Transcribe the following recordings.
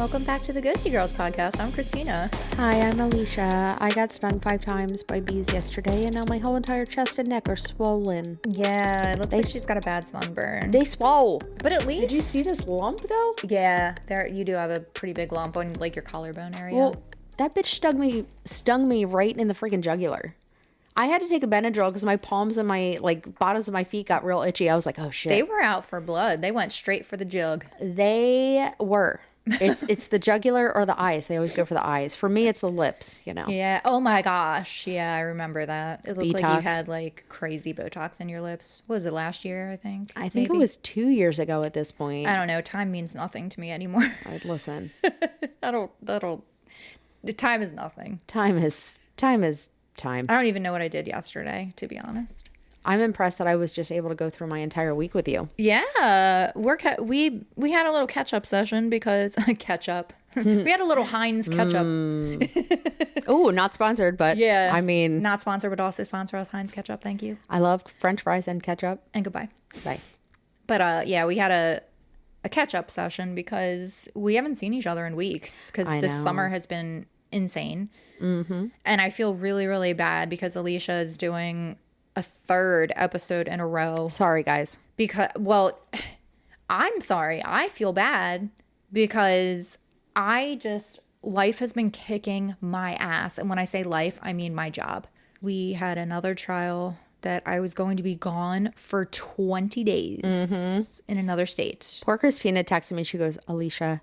welcome back to the Ghosty Girls podcast. I'm Christina. Hi, I'm Alicia. I got stung 5 times by bees yesterday, and now my whole entire chest and neck are swollen. Yeah, it looks like she's got a bad sunburn. They swole. But at least... Did you see this lump, though? Yeah, there you do have a pretty big lump on, like, your collarbone area. Well, that bitch stung me right in the freaking jugular. I had to take a Benadryl because my palms and my, bottoms of my feet got real itchy. I was like, oh, shit. They were out for blood. They went straight for the jug. They were. It's the jugular or the eyes. They always go for the eyes. For me, it's the lips, you know. Yeah. Oh my gosh. Yeah, I remember that. It looked Botox. like you had like crazy Botox in your lips. What was it, last year, I think? I think it was 2 years ago at this point. I don't know. Time means nothing to me anymore. Listen. Time is nothing. Time is time. I don't even know what I did yesterday, to be honest. I'm impressed that I was just able to go through my entire week with you. Yeah, we had a little catch-up session because catch-up. We had a little Heinz ketchup. Oh, not sponsored, but yeah, I mean, not sponsored, but also sponsor us, Heinz ketchup. Thank you. I love French fries and ketchup. And goodbye. Bye. But yeah, we had a catch-up session because we haven't seen each other in weeks because this summer has been insane. Mm-hmm. And I feel really, really bad because Alicia is doing a 3rd episode in a row. Sorry, guys. Because, well, I'm sorry. I feel bad because life has been kicking my ass. And when I say life, I mean my job. We had another trial that I was going to be gone for 20 days in another state. Poor Christina texted me. She goes, Alicia,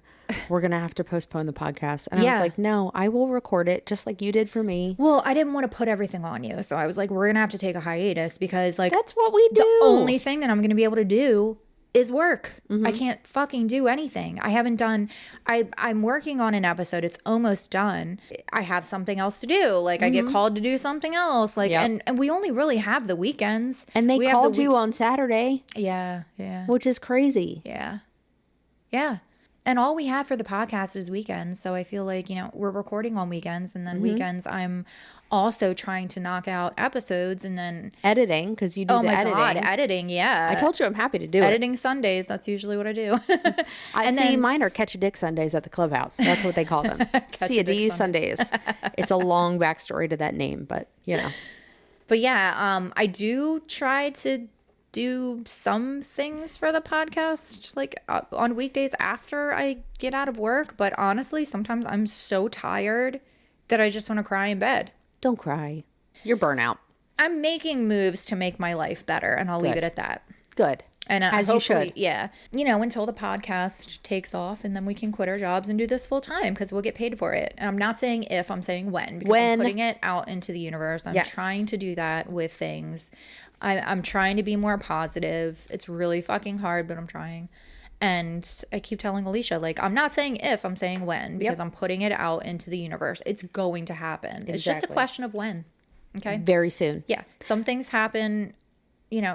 we're going to have to postpone the podcast. And I was like, no, I will record it just like you did for me. Well, I didn't want to put everything on you. So I was like, we're going to have to take a hiatus because that's what we do. The only thing that I'm going to be able to do is work. I can't fucking do anything. I haven't done, I'm working on an episode. It's almost done. I have something else to do. Like I get called to do something else. Like, and we only really have the weekends. And they called you on Saturday. Yeah. Yeah. Which is crazy. Yeah. Yeah. And all we have for the podcast is weekends. So I feel like, we're recording on weekends and then weekends I'm also trying to knock out episodes and then editing because you do the editing. Oh my God, editing. Yeah. I told you I'm happy to do editing Sundays. That's usually what I do. Mine are catch a dick Sundays at the clubhouse. That's what they call them. C-A-D Sundays. It's a long backstory to that name, but But yeah, I do try to do some things for the podcast like on weekdays after I get out of work, but honestly sometimes I'm so tired that I just want to cry in bed. Don't cry. You're burnout. I'm making moves to make my life better and I'll leave it at that. Good. And as you should. Yeah. Until the podcast takes off and then we can quit our jobs and do this full time because we'll get paid for it. And I'm not saying if, I'm saying when, because I'm putting it out into the universe. I'm trying to do that with things. I'm trying to be more positive. It's really fucking hard, but I'm trying. And I keep telling Alicia, like, I'm not saying if, I'm saying when, because I'm putting it out into the universe. It's going to happen. Exactly. It's just a question of when. Okay? Very soon. Yeah. Some things happen,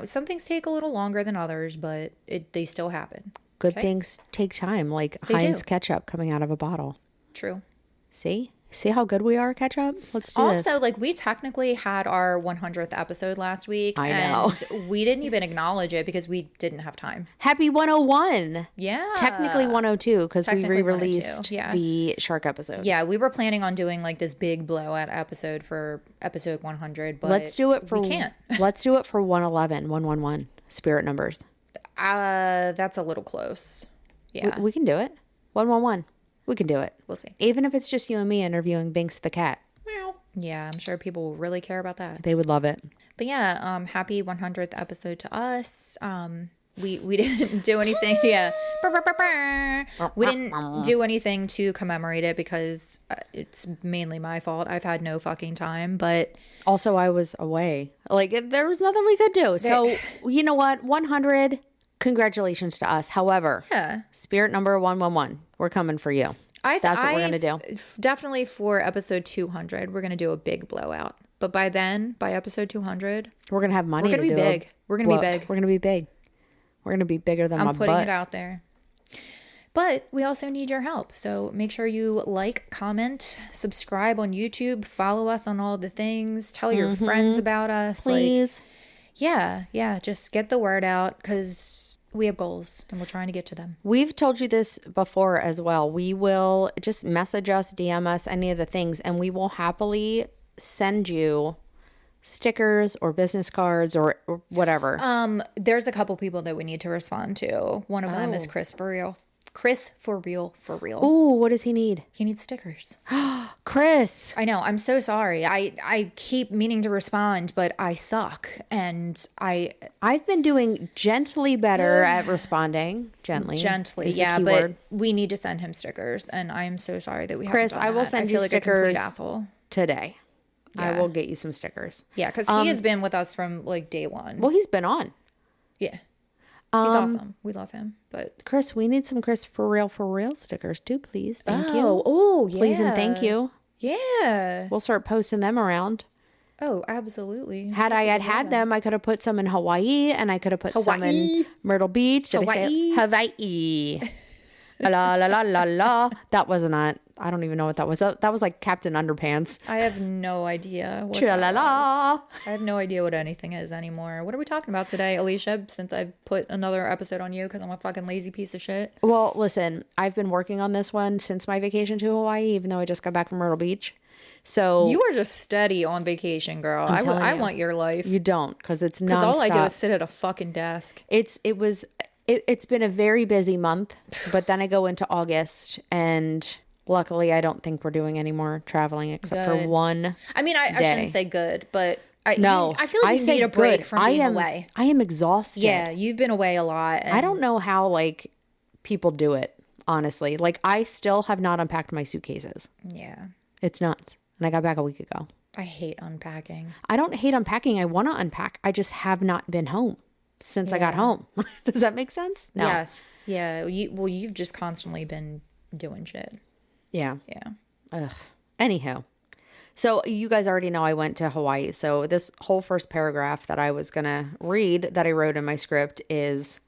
some things take a little longer than others, but they still happen. Good things take time, like Heinz ketchup coming out of a bottle. True. See how good we are at ketchup? Let's do this. Also, we technically had our 100th episode last week. I know. And we didn't even acknowledge it because we didn't have time. Happy 101. Yeah. Technically 102 because we re-released the shark episode. Yeah, we were planning on doing this big blowout episode for episode 100, but let's do it for, we can't. Let's do it for 111, 111, spirit numbers. That's a little close. Yeah. We can do it. 111. We can do it. We'll see. Even Even if it's just you and me interviewing Binks the cat. Meow. Yeah, I'm sure people will really care about that. They would love it. But yeah, happy 100th episode to us. We didn't do anything. Yeah. We didn't do anything to commemorate it because it's mainly my fault. I've had no fucking time, but also I was away. There was nothing we could do. So, you know what? 100, congratulations to us. However, spirit number 111. We're coming for you. That's what we're going to do. Definitely for episode 200, we're going to do a big blowout. But by episode 200, we're going to have money. We're going to be big. We're going to be big. We're going to be big. We're going to be bigger than my butt. I'm putting it out there. But we also need your help. So make sure you comment, subscribe on YouTube, follow us on all the things, tell your friends about us. Please. Yeah. Just get the word out because We have goals and we're trying to get to them. We've told you this before as well. We will just message us, DM us, any of the things, and we will happily send you stickers or business cards or whatever. There's a couple people that we need to respond to. One of them is Chris for real. Chris for real. Oh, what does he need? He needs stickers. Chris. I know. I'm so sorry. I keep meaning to respond, but I suck. And I've been doing gently better at responding. Gently, yeah. But we need to send him stickers, and I'm so sorry that we Chris, haven't done I will that. send I you feel stickers like a complete asshole today. Yeah. I will get you some stickers. Yeah, because he has been with us from like day one. Well, he's been on. Yeah. He's awesome. We love him. But Chris, we need some Chris for real stickers too, please. Thank you. Oh, yeah. Please and thank you. Yeah. We'll start posting them around. Oh, absolutely. Had I had them, I could have put some in Hawaii and I could have put some in Myrtle Beach. Did Hawaii. Hawaii. La la la la la. That wasn't it. I don't even know what that was. That was like Captain Underpants. I have no idea what Tra-la-la. I have no idea what anything is anymore. What are we talking about today, Alicia, since I've put another episode on you because I'm a fucking lazy piece of shit? Well, listen, I've been working on this one since my vacation to Hawaii, even though I just got back from Myrtle Beach. So you are just steady on vacation, girl. I want your life. You don't, because it's nonstop. Because all I do is sit at a fucking desk. It's been a very busy month, but then I go into August and... Luckily, I don't think we're doing any more traveling except for one. I mean, I shouldn't say good, but I feel like you need a break from being away. I am exhausted. Yeah, you've been away a lot. I don't know how like people do it, honestly. Like I still have not unpacked my suitcases. Yeah. It's nuts. And I got back a week ago. I hate unpacking. I don't hate unpacking. I want to unpack. I just have not been home since I got home. Does that make sense? No. Yes. Yeah. You've just constantly been doing shit. Yeah. Yeah. Ugh. Anyhow, so you guys already know I went to Hawaii. So this whole first paragraph that I was going to read that I wrote in my script is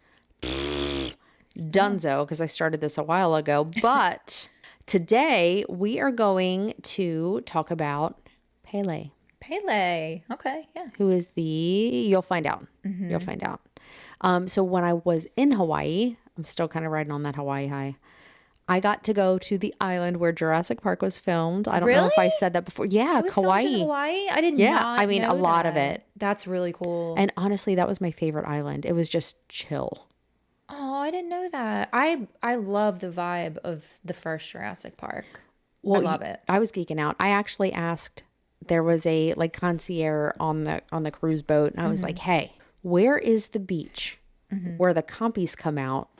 dunzo because I started this a while ago. But today we are going to talk about Pele. Pele. Okay. Yeah. Who is you'll find out. Mm-hmm. You'll find out. So when I was in Hawaii, I'm still kind of riding on that Hawaii high. I got to go to the island where Jurassic Park was filmed. I don't know if I said that before. Yeah, Kauai. Hawaii? I did not I mean, know a lot of it. That's really cool. And honestly, that was my favorite island. It was just chill. Oh, I didn't know that. I love the vibe of the first Jurassic Park. Well, I love it. I was geeking out. I actually asked, there was a like concierge on the cruise boat. And I was like, hey, where is the beach where the compies come out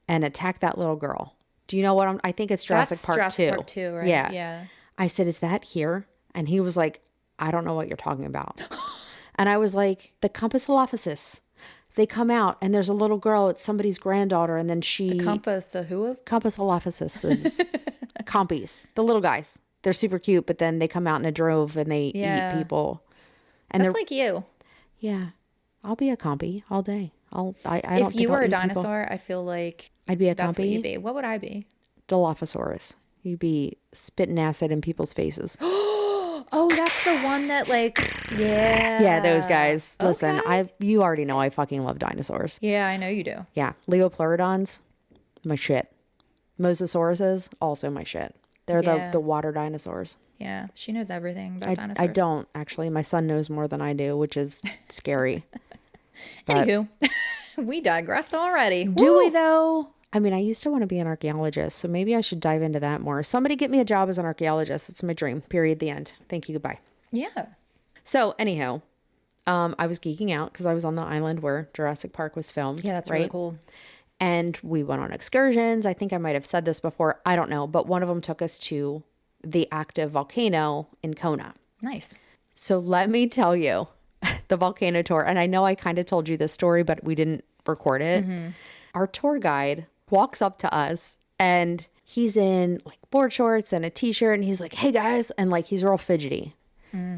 and attack that little girl? Do you know what I think it's Jurassic Park 2. Jurassic Park 2, right? Yeah. I said, is that here? And he was like, I don't know what you're talking about. And I was like, the Compsognathus. They come out and there's a little girl. It's somebody's granddaughter. And then The Compsognathus is compies. The little guys. They're super cute, but then they come out in a drove and they eat people. And that's like you. Yeah. I'll be a compy all day. If you were a dinosaur, I feel like I'd be a that's compy. what you'd be. What would I be? Dilophosaurus. You'd be spitting acid in people's faces. Oh, that's the one that like, yeah. Yeah, those guys. Listen, Okay. you already know I fucking love dinosaurs. Yeah, I know you do. Yeah. Leopleurodons, my shit. Mosasauruses, also my shit. They're the water dinosaurs. Yeah, she knows everything about dinosaurs. I don't, actually. My son knows more than I do, which is scary. Anywho, we digressed already. Do we, though? I mean, I used to want to be an archaeologist, so maybe I should dive into that more. Somebody get me a job as an archaeologist. It's my dream. Period. The end. Thank you. Goodbye. Yeah. So, anyhow, I was geeking out because I was on the island where Jurassic Park was filmed. Yeah, that's really cool. And we went on excursions. I think I might have said this before. I don't know. But one of them took us to the active volcano in Kona. Nice. So let me tell you the volcano tour. And I know I kind of told you this story, but we didn't record it. Mm-hmm. Our tour guide walks up to us and he's in like board shorts and a t-shirt. And he's like, hey guys. And like, he's real fidgety.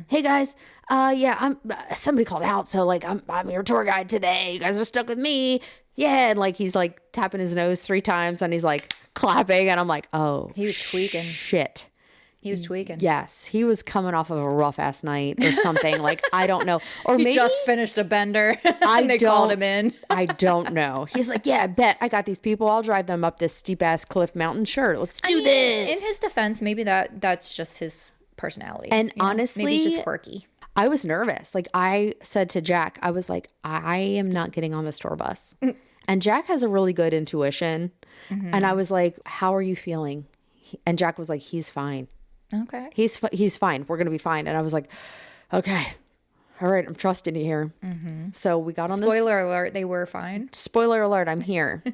Hey guys. I'm somebody called out. So like, I'm your tour guide today. You guys are stuck with me. Yeah. And like, he's like tapping his nose 3 times and he's like clapping. And I'm like, oh, he was tweaking. Shit. He was tweaking. Yes. He was coming off of a rough ass night or something. Like, I don't know. Or maybe he just finished a bender and they called him in. I don't know. He's like, yeah, I bet I got these people. I'll drive them up this steep ass cliff mountain. Sure. Let's do this. In his defense, maybe that's just his personality. And honestly, maybe he's just quirky. I was nervous. Like, I said to Jack, I was like, I am not getting on the tour bus. And Jack has a really good intuition. Mm-hmm. And I was like, how are you feeling? And Jack was like, he's fine. Okay. He's fine. We're going to be fine. And I was like, okay. All right. I'm trusting you here. Mm-hmm. So we got on Spoiler alert. They were fine. Spoiler alert. I'm here.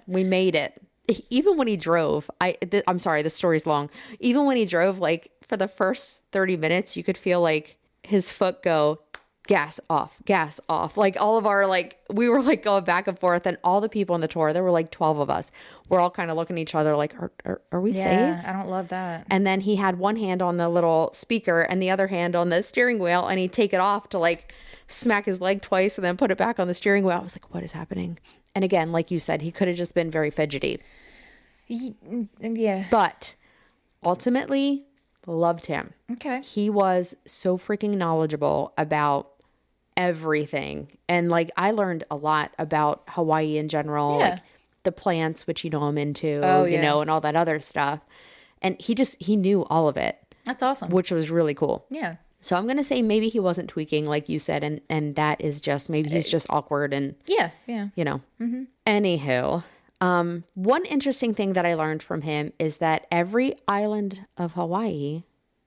We made it. Even when he drove, I'm sorry, the story's long. Even when he drove, like for the first 30 minutes, you could feel like his foot go gas off. Like all of our, like, we were like going back and forth, and all the people on the tour, there were like 12 of us. We're all kind of looking at each other like, are we safe? Yeah, I don't love that. And then he had one hand on the little speaker and the other hand on the steering wheel, and he'd take it off to like smack his leg twice and then put it back on the steering wheel. I was like, what is happening? And again, like you said, he could have just been very fidgety. Yeah. But ultimately, loved him. Okay. He was so freaking knowledgeable about everything. And like, I learned a lot about Hawaii in general. Yeah. Like the plants, which you know I'm into, you know, and all that other stuff. And he knew all of it. That's awesome. Which was really cool. Yeah. So I'm going to say maybe he wasn't tweaking like you said. And that is just, maybe he's just awkward and, yeah. You know. Mm-hmm. Anywho, one interesting thing that I learned from him is that every island of Hawaii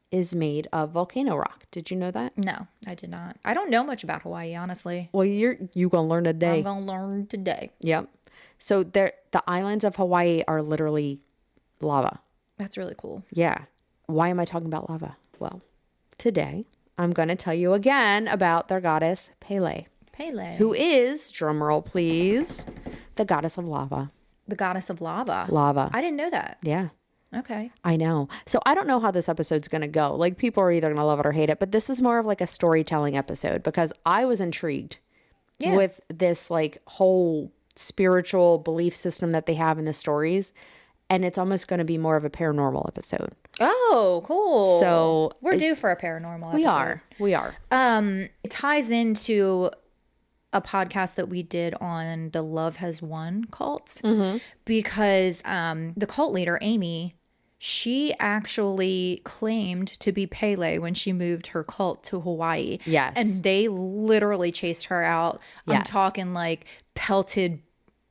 is made of volcano rock. Did you know that? No, I did not. I don't know much about Hawaii, honestly. Well, you gonna learn today. I'm gonna learn today. Yep. So the islands of Hawaii are literally lava. That's really cool. Yeah. Why am I talking about lava? Well, today I'm going to tell you again about their goddess Pele. Pele. Who is, drumroll please, the goddess of lava. The goddess of lava. Lava. I didn't know that. Yeah. Okay. I know. So I don't know how this episode's going to go. Like, people are either going to love it or hate it, but this is more of like a storytelling episode because I was intrigued with this like whole spiritual belief system that they have in the stories. And it's almost going to be more of a paranormal episode. Oh, cool. So we're due for a paranormal episode. We are. It ties into a podcast that we did on the Love Has Won cult. Mm-hmm. Because the cult leader, Amy, she actually claimed to be Pele when she moved her cult to Hawaii. Yes. And they literally chased her out. Yes. I'm talking like pelted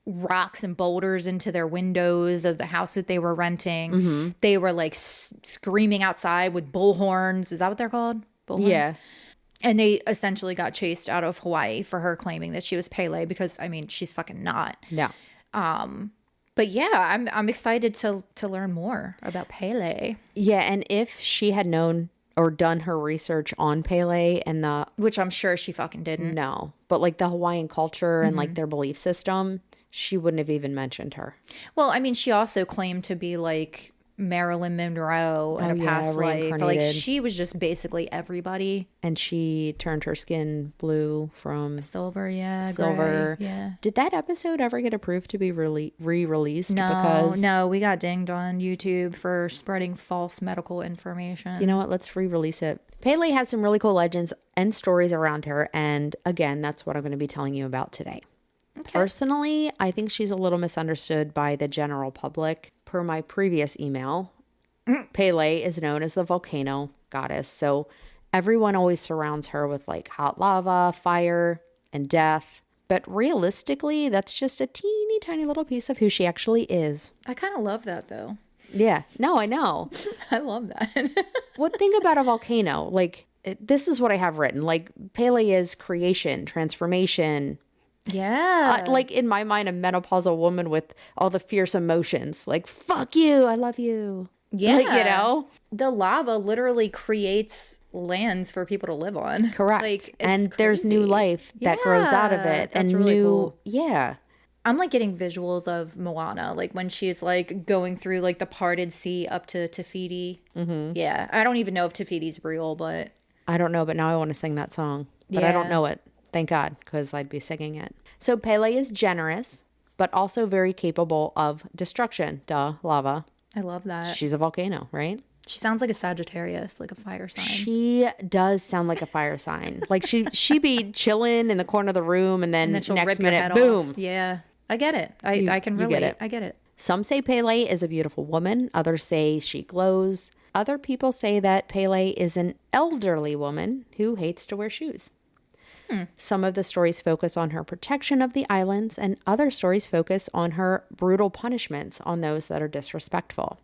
rocks and boulders into their windows of the house that they were renting. Mm-hmm. They were like screaming outside with bullhorns. Is that what they're called? Bullhorns? Yeah. And they essentially got chased out of Hawaii for her claiming that she was Pele because, I mean, she's fucking not. No. But yeah, I'm excited to learn more about Pele. Yeah, and if she had known or done her research on Pele and the... Which I'm sure she fucking didn't. No. But like the Hawaiian culture and like their belief system, she wouldn't have even mentioned her. Well, I mean, she also claimed to be like Marilyn Monroe in a past life. Like she was just basically everybody. And she turned her skin blue from silver, silver. Gray, yeah. Did that episode ever get approved to be re-released? No, we got dinged on YouTube for spreading false medical information. You know what? Let's re-release it. Pele has some really cool legends and stories around her. And again, that's what I'm going to be telling you about today. Okay. Personally, I think she's a little misunderstood by the general public. Per my previous email, Pele is known as the volcano goddess. So everyone always surrounds her with like hot lava, fire, and death. But realistically, that's just a teeny tiny little piece of who she actually is. I kind of love that though. Yeah. No, I know. I love that. What thing about a volcano? Like, this is what I have written. Like, Pele is creation, transformation. Yeah. Like in my mind, a menopausal woman with all the fierce emotions. Like, fuck you, I love you. Yeah. Like, you know? The lava literally creates lands for people to live on. Correct. Like, and crazy. There's new life that grows out of it. That's and really new, cool. Yeah. I'm like getting visuals of Moana, like when she's like going through like the parted sea up to Te Fiti. Mm-hmm. Yeah. I don't even know if Te Fiti's real, but. I don't know, but now I want to sing that song. But I don't know it. Thank God, because I'd be singing it. So Pele is generous, but also very capable of destruction. Duh, lava. I love that. She's a volcano, right? She sounds like a Sagittarius, like a fire sign. She does sound like a fire sign. Like she be chilling in the corner of the room and then next minute, boom. Off. Yeah, I get it. I can relate. Get it. I get it. Some say Pele is a beautiful woman. Others say she glows. Other people say that Pele is an elderly woman who hates to wear shoes. Some of the stories focus on her protection of the islands, and other stories focus on her brutal punishments on those that are disrespectful.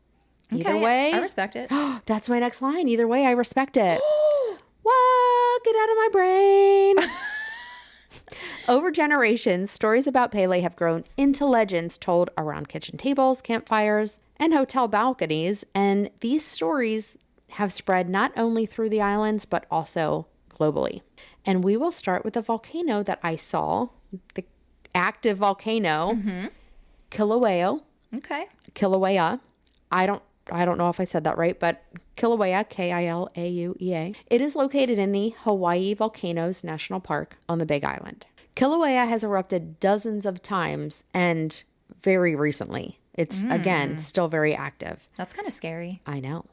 Either way, I respect it. That's my next line. Either way, I respect it. What? Get out of my brain. Over generations, stories about Pele have grown into legends told around kitchen tables, campfires, and hotel balconies. And these stories have spread not only through the islands, but also globally. And we will start with a volcano that I saw, the active volcano, Kilauea. Okay. Kilauea. I don't know if I said that right, but Kilauea, K-I-L-A-U-E-A. It is located in the Hawaii Volcanoes National Park on the Big Island. Kilauea has erupted dozens of times and very recently. It's, again, still very active. That's kind of scary. I know.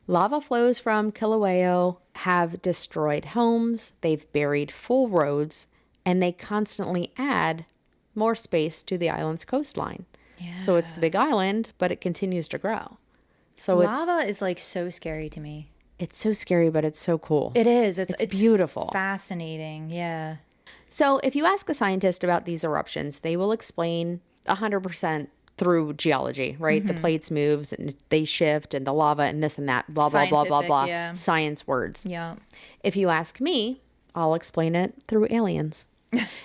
Lava flows from Kilauea have destroyed homes, they've buried full roads, and they constantly add more space to the island's coastline. Yeah. So it's the Big Island, but it continues to grow. So lava is like so scary to me. It's so scary, but it's so cool. It is. It's beautiful. Fascinating. Yeah. So if you ask a scientist about these eruptions, they will explain 100% through geology, right? The plates moves and they shift and the lava and this and that, blah, blah, blah, blah, blah. Yeah. Science words. Yeah. If you ask me, I'll explain it through aliens.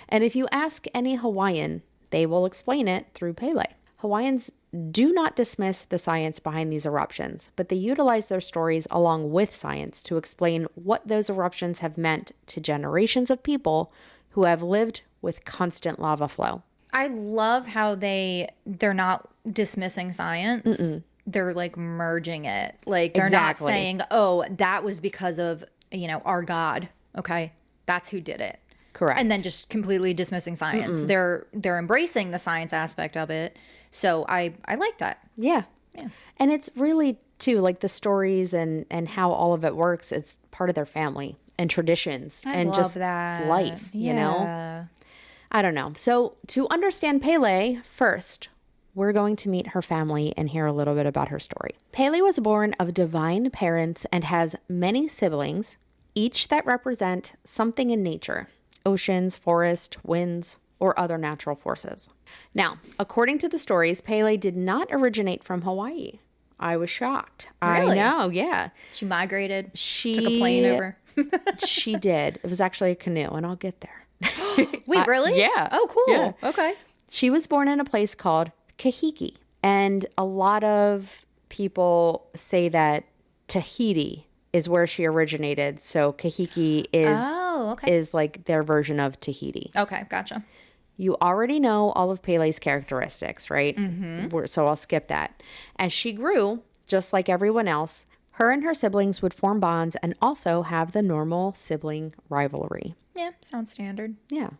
And if you ask any Hawaiian, they will explain it through Pele. Hawaiians do not dismiss the science behind these eruptions, but they utilize their stories along with science to explain what those eruptions have meant to generations of people who have lived with constant lava flow. I love how they're not dismissing science. They're like merging it. Like they're not saying, oh, that was because of, our God. Okay. That's who did it. Correct. And then just completely dismissing science. They're embracing the science aspect of it. So I like that. Yeah. And it's really too like the stories and how all of it works. It's part of their family and traditions and just life, you know? I don't know. So to understand Pele, first, we're going to meet her family and hear a little bit about her story. Pele was born of divine parents and has many siblings, each that represent something in nature. Oceans, forest, winds, or other natural forces. Now, according to the stories, Pele did not originate from Hawaii. I was shocked. Really? I know, yeah. She migrated. She took a plane over. She did. It was actually a canoe, and I'll get there. Wait, really? Yeah. Oh, cool. Yeah. Okay. She was born in a place called Kahiki, and a lot of people say that Tahiti is where she originated. So Kahiki is like their version of Tahiti. Okay, gotcha. You already know all of Pele's characteristics, right? So I'll skip that. As she grew, just like everyone else, her and her siblings would form bonds and also have the normal sibling rivalry. Yeah, sounds standard. Yeah.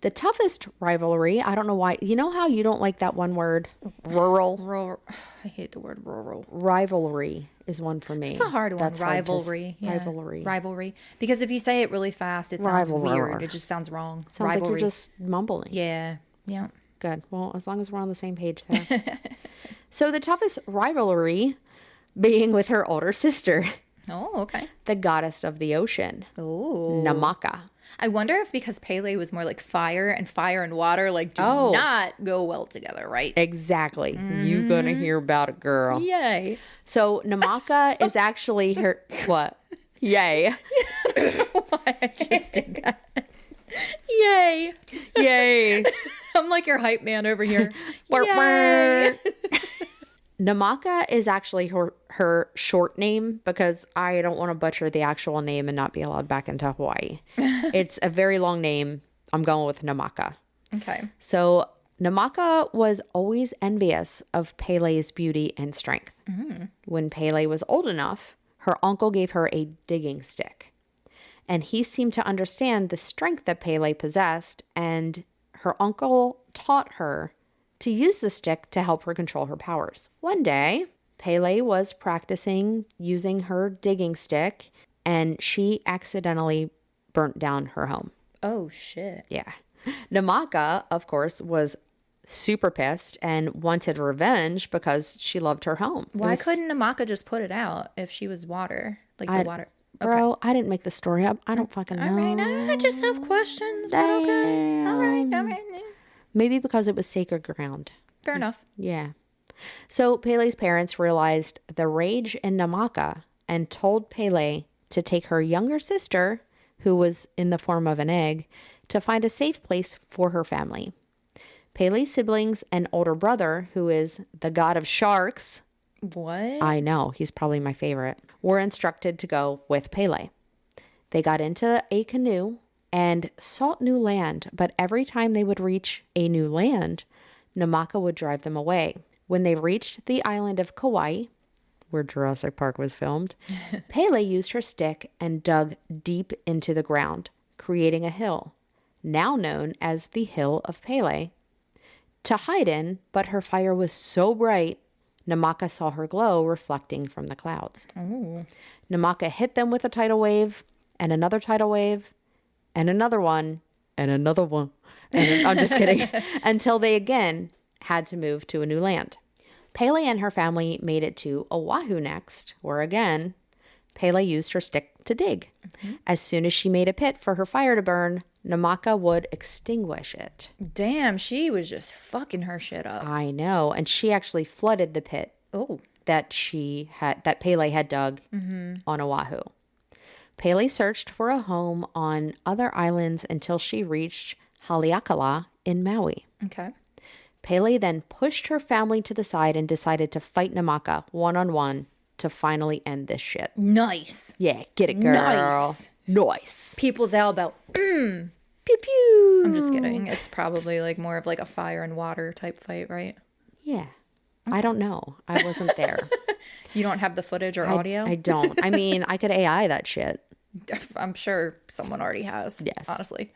The toughest rivalry, I don't know why. You know how you don't like that one word? Rural? I hate the word rural. Rivalry is one for me. It's a hard one. That's rivalry. Rivalry. Because if you say it really fast, it sounds weird. It just sounds wrong. Sounds rivalry. Like you're just mumbling. Yeah. Yeah. Good. Well, as long as we're on the same page there. So the toughest rivalry being with her older sister. Oh, okay. The goddess of the ocean. Oh. Namaka. I wonder if because Pele was more like fire and water like do not go well together, right? Exactly. You gonna hear about it, girl. Yay. So Namaka is actually her what? Yay. Why I just did that. Yay. Yay. I'm like your hype man over here. Yay. Namaka is actually her short name because I don't want to butcher the actual name and not be allowed back into Hawaii. It's a very long name. I'm going with Namaka. Okay. So Namaka was always envious of Pele's beauty and strength. When Pele was old enough, her uncle gave her a digging stick. And he seemed to understand the strength that Pele possessed, and her uncle taught her to use the stick to help her control her powers. One day, Pele was practicing using her digging stick, and she accidentally burnt down her home. Oh, shit. Yeah. Namaka, of course, was super pissed and wanted revenge because she loved her home. Why couldn't Namaka just put it out if she was water? Like the water. Okay. Bro, I didn't make the story up. I don't fucking know. All right, I just have questions. But okay. All right. Maybe because it was sacred ground. Fair enough. Yeah. So Pele's parents realized the rage in Namaka and told Pele to take her younger sister, who was in the form of an egg, to find a safe place for her family. Pele's siblings and older brother, who is the god of sharks. What? I know, he's probably my favorite. Were instructed to go with Pele. They got into a canoe and sought new land, but every time they would reach a new land, Namaka would drive them away. When they reached the island of Kauai, where Jurassic Park was filmed, Pele used her stick and dug deep into the ground, creating a hill, now known as the Hill of Pele, to hide in, but her fire was so bright, Namaka saw her glow reflecting from the clouds. Ooh. Namaka hit them with a tidal wave, and another tidal wave, and another one, and another one. And I'm just kidding. Until they again had to move to a new land. Pele and her family made it to Oahu next, where again, Pele used her stick to dig. Mm-hmm. As soon as she made a pit for her fire to burn, Namaka would extinguish it. Damn, she was just fucking her shit up. I know. And she actually flooded the pit that Pele had dug on Oahu. Pele searched for a home on other islands until she reached Haleakala in Maui. Okay. Pele then pushed her family to the side and decided to fight Namaka one-on-one to finally end this shit. Nice. Yeah, get it, girl. Nice. People's elbow. Pew pew. I'm just kidding. It's probably like more of like a fire and water type fight, right? Yeah. I don't know. I wasn't there. You don't have the footage or audio? I don't. I mean, I could AI that shit. I'm sure someone already has. Yes. Honestly.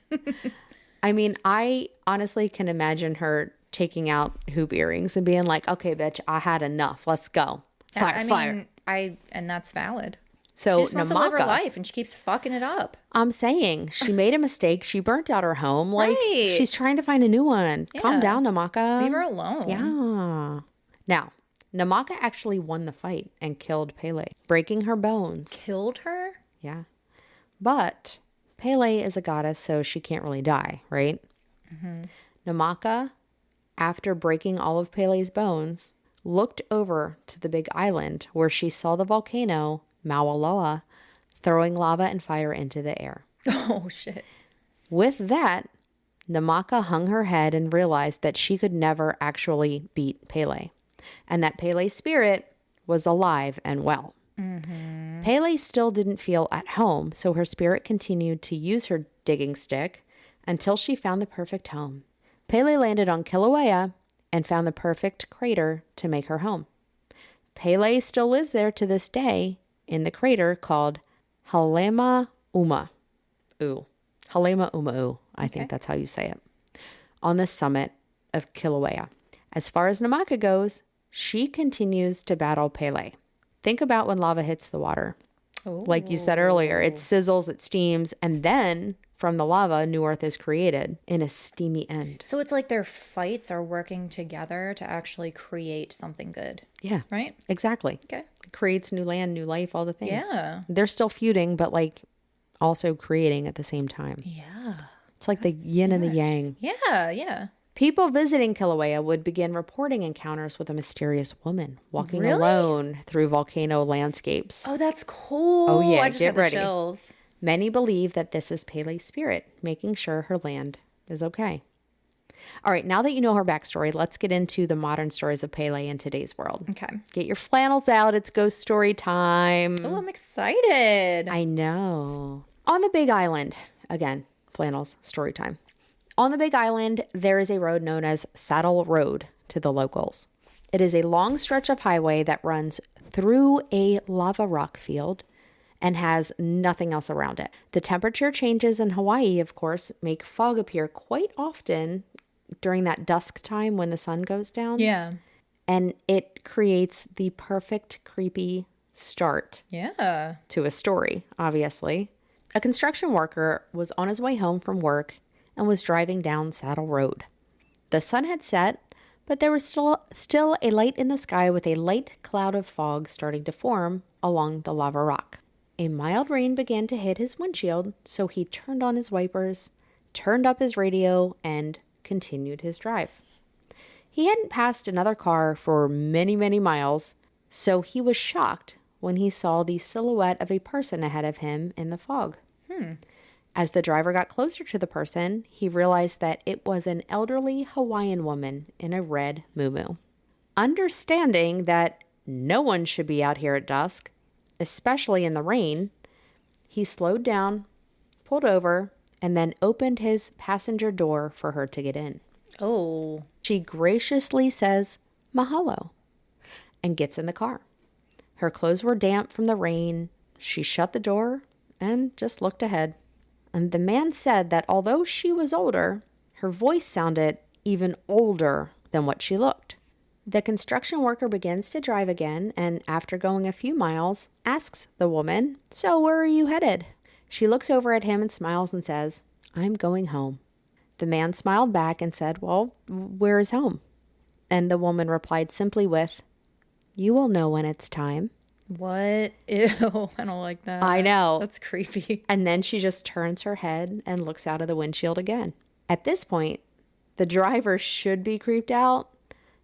I mean, I honestly can imagine her taking out hoop earrings and being like, okay, bitch, I had enough. Let's go. Fire. And that's valid. So she just wants to live her life and she keeps fucking it up. I'm saying she made a mistake. She burnt out her home. Like she's trying to find a new one. Yeah. Calm down, Namaka. Leave her alone. Yeah. Now, Namaka actually won the fight and killed Pele, breaking her bones. Killed her? Yeah. But Pele is a goddess, so she can't really die, right? Mm-hmm. Namaka, after breaking all of Pele's bones, looked over to the big island where she saw the volcano, Mauna Loa, throwing lava and fire into the air. Oh, shit. With that, Namaka hung her head and realized that she could never actually beat Pele, and that Pele's spirit was alive and well. Mm-hmm. Pele still didn't feel at home, so her spirit continued to use her digging stick until she found the perfect home. Pele landed on Kilauea and found the perfect crater to make her home. Pele still lives there to this day in the crater called Halema Uma. Halema Uma'u. I think that's how you say it. On the summit of Kilauea. As far as Namaka goes, she continues to battle Pele. Think about when lava hits the water. Oh. Like you said earlier, it sizzles, it steams, and then from the lava, New Earth is created in a steamy end. So it's like their fights are working together to actually create something good. Yeah. Right? Exactly. Okay. It creates new land, new life, all the things. Yeah. They're still feuding, but like also creating at the same time. Yeah. It's like the yin and the yang. Yeah, yeah. People visiting Kilauea would begin reporting encounters with a mysterious woman walking alone through volcano landscapes. Oh, that's cool. Oh, yeah. I just get ready. Chills. Many believe that this is Pele's spirit, making sure her land is okay. All right, now that you know her backstory, let's get into the modern stories of Pele in today's world. Okay. Get your flannels out. It's ghost story time. Oh, I'm excited. I know. On the Big Island, again, flannels, story time. On the Big Island, there is a road known as Saddle Road to the locals. It is a long stretch of highway that runs through a lava rock field and has nothing else around it. The temperature changes in Hawaii, of course, make fog appear quite often during that dusk time when the sun goes down. Yeah. And it creates the perfect creepy start to a story, obviously. A construction worker was on his way home from work and was driving down Saddle Road. The sun had set, but there was still a light in the sky with a light cloud of fog starting to form along the lava rock. A mild rain began to hit his windshield, so he turned on his wipers, turned up his radio, and continued his drive. He hadn't passed another car for many, many miles, so he was shocked when he saw the silhouette of a person ahead of him in the fog. As the driver got closer to the person, he realized that it was an elderly Hawaiian woman in a red muumuu. Understanding that no one should be out here at dusk, especially in the rain, he slowed down, pulled over, and then opened his passenger door for her to get in. Oh. She graciously says, "Mahalo," and gets in the car. Her clothes were damp from the rain. She shut the door and just looked ahead. And the man said that although she was older, her voice sounded even older than what she looked. The construction worker begins to drive again, and after going a few miles, asks the woman, "So where are you headed?" She looks over at him and smiles and says, "I'm going home." The man smiled back and said, "Well, where is home?" And the woman replied simply with, "You will know when it's time." What? Ew, I don't like that. I know. That's creepy. And then she just turns her head and looks out of the windshield again. At this point, the driver should be creeped out,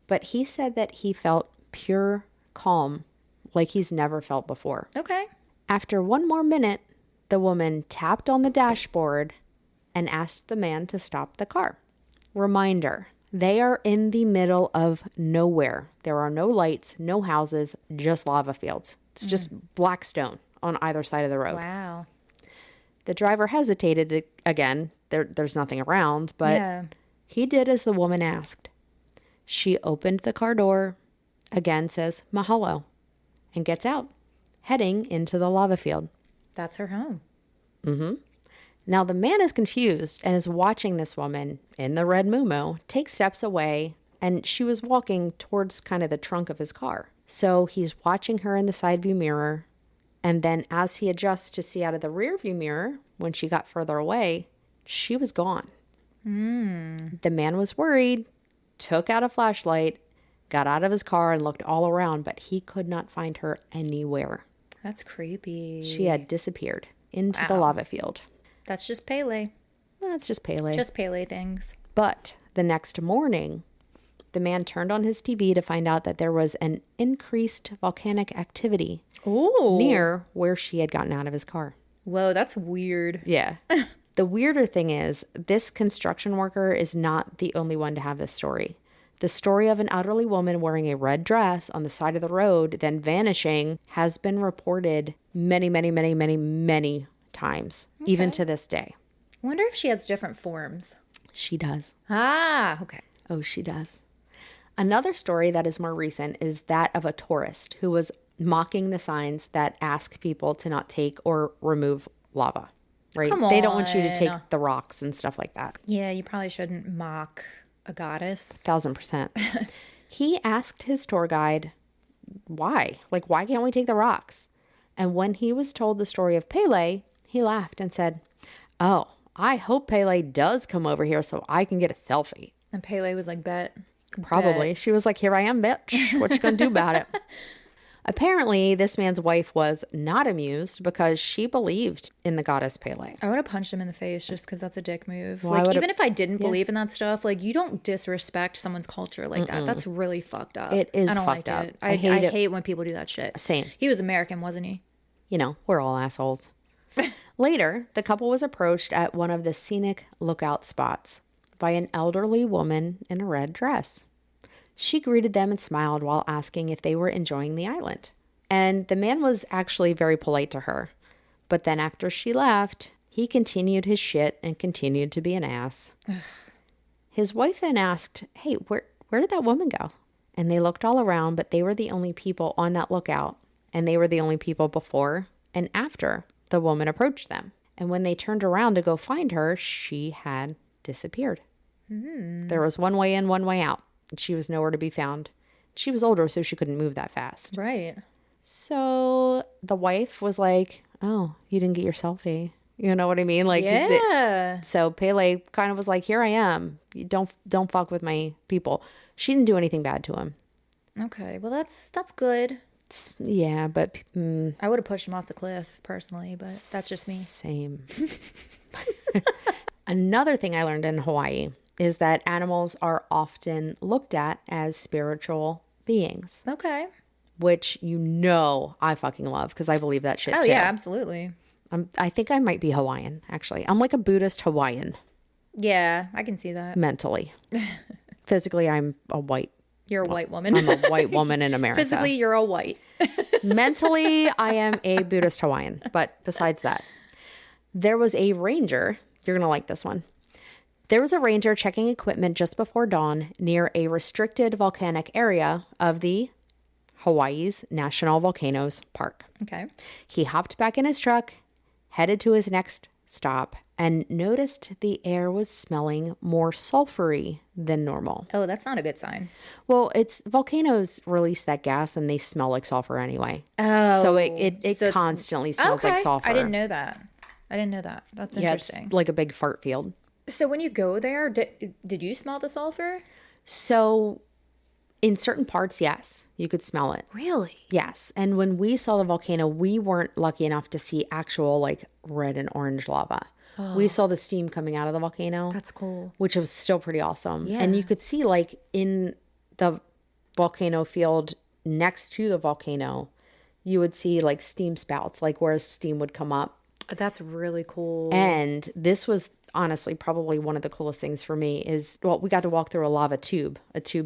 but he said that he felt pure calm, like he's never felt before. Okay. After one more minute, the woman tapped on the dashboard and asked the man to stop the car. Reminder, they are in the middle of nowhere. There are no lights, no houses, just lava fields. It's just black stone on either side of the road. Wow. The driver hesitated again. There's nothing around, but he did as the woman asked. She opened the car door, again says "Mahalo," and gets out, heading into the lava field. That's her home. Mm-hmm. Now the man is confused and is watching this woman in the red muumuu take steps away, and she was walking towards kind of the trunk of his car. So he's watching her in the side view mirror, and then as he adjusts to see out of the rear view mirror, when she got further away, she was gone. The man was worried, took out a flashlight, got out of his car and looked all around, but he could not find her anywhere. That's creepy. She had disappeared into the lava field. That's just Pele. That's just Pele. Just Pele things. But the next morning, the man turned on his TV to find out that there was an increased volcanic activity near where she had gotten out of his car. Whoa, that's weird. Yeah. The weirder thing is, this construction worker is not the only one to have this story. The story of an elderly woman wearing a red dress on the side of the road, then vanishing, has been reported many, many, many, many, many times, even to this day. I wonder if she has different forms. She does. Ah, okay. Oh, she does. Another story that is more recent is that of a tourist who was mocking the signs that ask people to not take or remove lava. Right? Come on. They don't want you to take the rocks and stuff like that. Yeah, you probably shouldn't mock a goddess. 1000%. He asked his tour guide, why? Like, why can't we take the rocks? And when he was told the story of Pele, he laughed and said, "Oh, I hope Pele does come over here so I can get a selfie." And Pele was like, bet. Probably. Bet. She was like, "Here I am, bitch. What you gonna do about it?" Apparently, this man's wife was not amused because she believed in the goddess Pele. I would have punched him in the face just because that's a dick move. Well, like, even if I didn't believe in that stuff, like, you don't disrespect someone's culture like that. That's really fucked up. It is fucked up. I hate when people do that shit. Same. He was American, wasn't he? You know, we're all assholes. Later, the couple was approached at one of the scenic lookout spots by an elderly woman in a red dress. She greeted them and smiled while asking if they were enjoying the island. And the man was actually very polite to her. But then after she left, he continued his shit and continued to be an ass. His wife then asked, "Hey, where did that woman go?" And they looked all around, but they were the only people on that lookout. And they were the only people before and after the woman approached them. And when they turned around to go find her, she had disappeared. There was one way in, one way out. She was nowhere to be found. she was older, so she couldn't move that fast. Right. So the wife was like, oh, you didn't get your selfie. You know what I mean? Like, yeah. So Pele kind of was like, here I am. You don't fuck with my people. She didn't do anything bad to him. Okay. Well, that's good. Yeah, but I would have pushed him off the cliff personally, but that's just me. Same. Another thing I learned in Hawaii is that animals are often looked at as spiritual beings. Okay. Which I fucking love because I believe that shit too. Oh yeah, absolutely. I think I might be Hawaiian, actually. I'm like a Buddhist Hawaiian. Yeah, I can see that. Mentally. Physically, I'm a white. You're a white woman. I'm a white woman in America. Physically, you're a white. Mentally, I am a Buddhist Hawaiian. But besides that, there was a ranger. You're going to like this one. There was a ranger checking equipment just before dawn near a restricted volcanic area of the Hawaii's National Volcanoes Park. Okay. He hopped back in his truck, headed to his next stop, and noticed the air was smelling more sulfury than normal. Oh, that's not a good sign. Well, volcanoes release that gas and they smell like sulfur anyway. Oh. So it constantly smells like sulfur. I didn't know that. That's interesting. It's like a big fart field. So when you go there, did you smell the sulfur? So in certain parts, yes. You could smell it. Really? Yes. And when we saw the volcano, we weren't lucky enough to see actual like red and orange lava. Oh. We saw the steam coming out of the volcano. That's cool. Which was still pretty awesome. Yeah. And you could see like in the volcano field next to the volcano, you would see like steam spouts, like where steam would come up. That's really cool. And this was honestly probably one of the coolest things for me is, well, we got to walk through a tube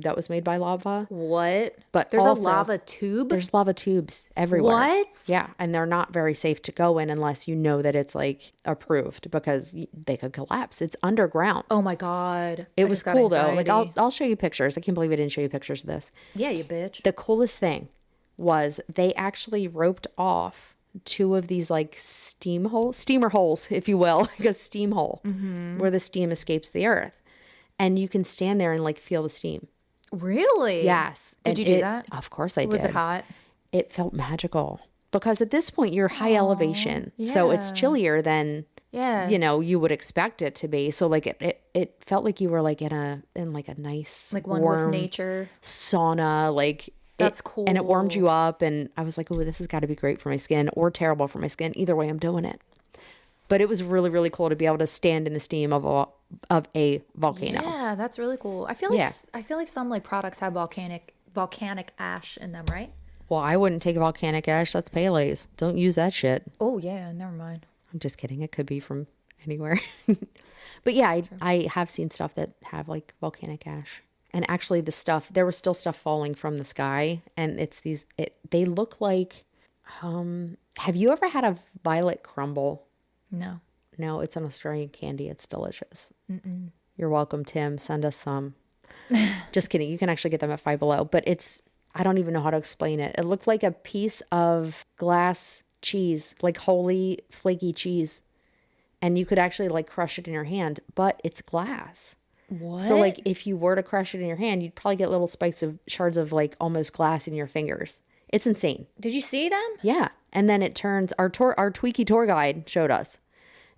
that was made by lava. What? But there's also, a lava tube? There's lava tubes everywhere. What? Yeah. And they're not very safe to go in unless you know that it's like approved because they could collapse. It's underground. Oh my God. It was cool though. Like I'll show you pictures. I can't believe I didn't show you pictures of this. Yeah, you bitch. The coolest thing was they actually roped off 2 of these like steamer holes, if you will, like a steam hole where the steam escapes the earth. And you can stand there and like feel the steam. Really? Yes. Did you do that? Of course I did. Was it hot? It felt magical because at this point you're high elevation. Yeah. So it's chillier than you would expect it to be. So like it felt like you were like in a nice like one warm with nature sauna, like that's cool. And it warmed you up and I was like, oh, this has got to be great for my skin or terrible for my skin. Either way, I'm doing it. But it was really, really cool to be able to stand in the steam of a volcano. Yeah, that's really cool. I feel like some like products have volcanic ash in them, right? Well, I wouldn't take volcanic ash. That's Pele's. Don't use that shit. Oh yeah, never mind. I'm just kidding. It could be from anywhere. But yeah, I have seen stuff that have like volcanic ash. And actually there was still stuff falling from the sky. And they look like, have you ever had a violet crumble? No. No, it's an Australian candy. It's delicious. Mm-mm. You're welcome, Tim. Send us some. Just kidding. You can actually get them at Five Below. But I don't even know how to explain it. It looked like a piece of glass cheese, like holy flaky cheese. And you could actually like crush it in your hand, but it's glass. What? So like if you were to crush it in your hand, you'd probably get little spikes of shards of like almost glass in your fingers. It's insane. Did you see them? Yeah. And then it turns, our Tweaky tour guide showed us.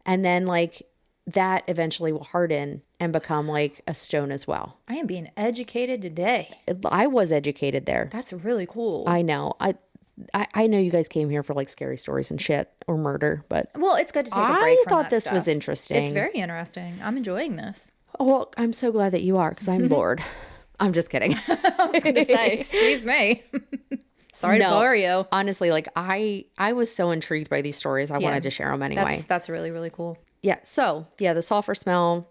And then like that eventually will harden and become like a stone as well. I am being educated today. I was educated there. That's really cool. I know. I know you guys came here for like scary stories and shit or murder, but well, it's good to take a break from that thought this was interesting. It's very interesting. I'm enjoying this. Oh, well, I'm so glad that you are because I'm bored. I'm just kidding. I was going to say, excuse me. Sorry to bore you. Honestly, like I was so intrigued by these stories. I wanted to share them anyway. That's really, really cool. Yeah. So yeah, the sulfur smell.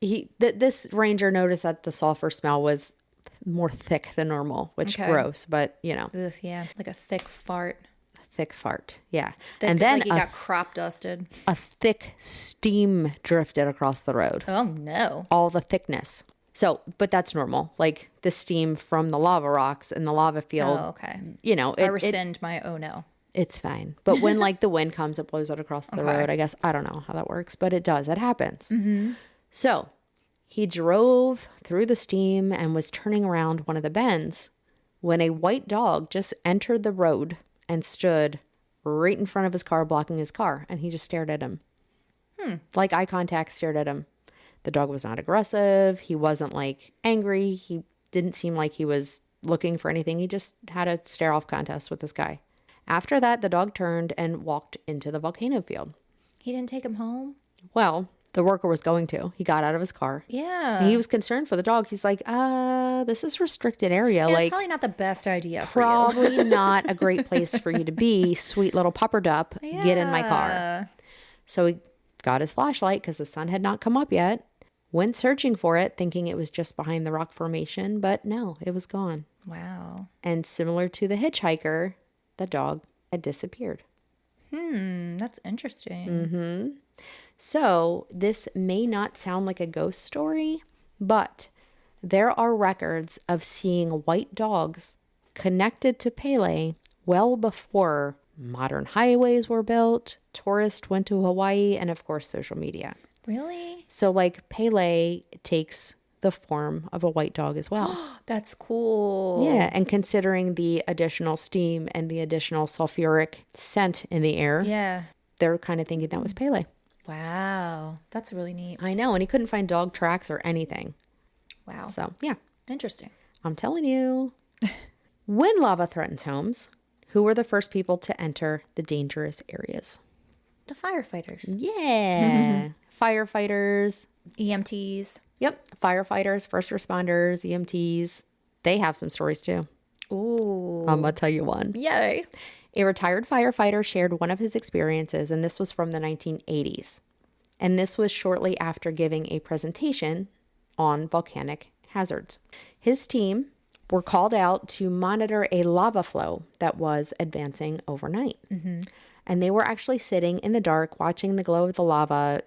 This ranger noticed that the sulfur smell was more thick than normal, which gross, but you know. Ugh, yeah, like a thick fart. Thick fart, yeah. Thick, and then like you got crop dusted. A thick steam drifted across the road. Oh no! All the thickness. So, but that's normal. Like the steam from the lava rocks and the lava field. Oh, okay. You know, I rescind my oh no. It's fine. But when like the wind comes, it blows it across the road. I guess I don't know how that works, but it does. It happens. Mm-hmm. So he drove through the steam and was turning around one of the bends when a white dog just entered the road and stood right in front of his car, blocking his car. And he just stared at him. Like eye contact, stared at him. The dog was not aggressive. He wasn't like angry. He didn't seem like he was looking for anything. He just had a stare off contest with this guy. After that, the dog turned and walked into the volcano field. He didn't take him home? Well, the worker was going to. He got out of his car. Yeah. And he was concerned for the dog. He's like, this is restricted area. Yeah, like, it's probably not the best idea for probably not a great place for you to be. Sweet little pupper dup. Yeah. Get in my car. So he got his flashlight because the sun had not come up yet. Went searching for it, thinking it was just behind the rock formation. But no, it was gone. Wow. And similar to the hitchhiker, the dog had disappeared. That's interesting. So this may not sound like a ghost story, but there are records of seeing white dogs connected to Pele well before modern highways were built, tourists went to Hawaii, and of course, social media. Really? So like Pele takes the form of a white dog as well. That's cool. Yeah, and considering the additional steam and the additional sulfuric scent in the air, they're kind of thinking that was Pele. Wow, that's really neat. I know, and he couldn't find dog tracks or anything. Wow. So, yeah. Interesting. I'm telling you. When lava threatens homes, who were the first people to enter the dangerous areas? The firefighters. Yeah. Firefighters. EMTs. Yep. Firefighters, first responders, EMTs. They have some stories too. Ooh. I'm going to tell you one. Yay. A retired firefighter shared one of his experiences, and this was from the 1980s. And this was shortly after giving a presentation on volcanic hazards. His team were called out to monitor a lava flow that was advancing overnight. And they were actually sitting in the dark, watching the glow of the lava,